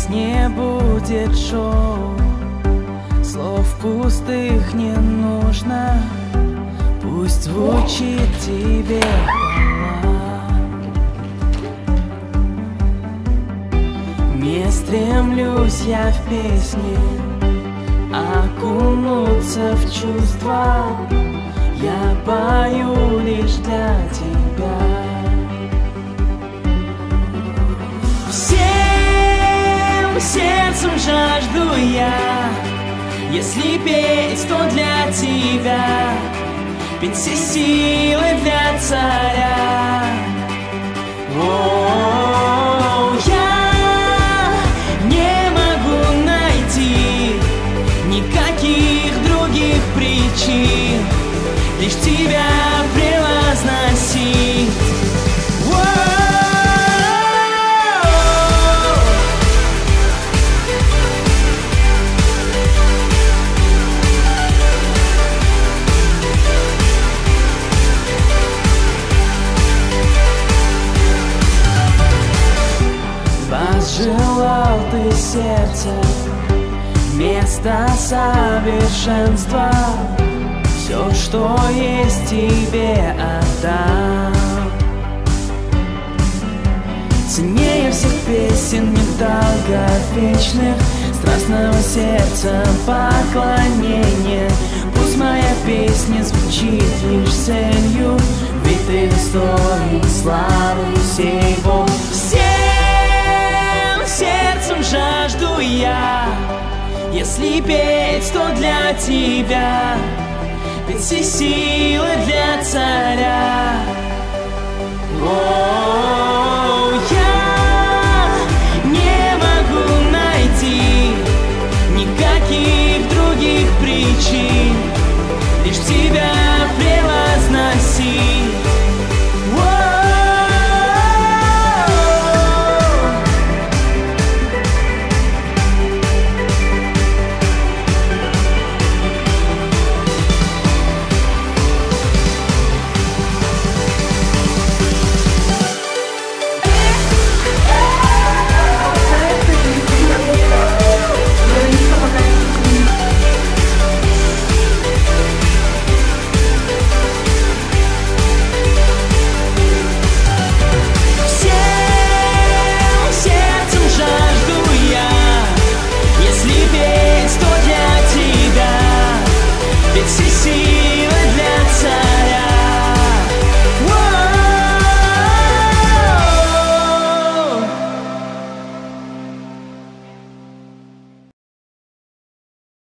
здесь не будет шоу, слов пустых не нужно, пусть звучит тебе хвала. Не стремлюсь я в песне окунуться в чувства, я пою лишь для тебя. Всем сердцем жажду я, если петь, то для тебя, петь все силы для царя. О, я не могу найти никаких других причин, лишь тебя превозносить. Возжелал ты сердце место совершенства, все, что есть, тебе отдам. Ценнее всех песен недолговечных, страстного сердца поклонение. Пусть моя песня звучит лишь целью, ведь ты достоин славы всей Бог. Всем сердцем жажду я, если петь, то для тебя, петь все силы для царя.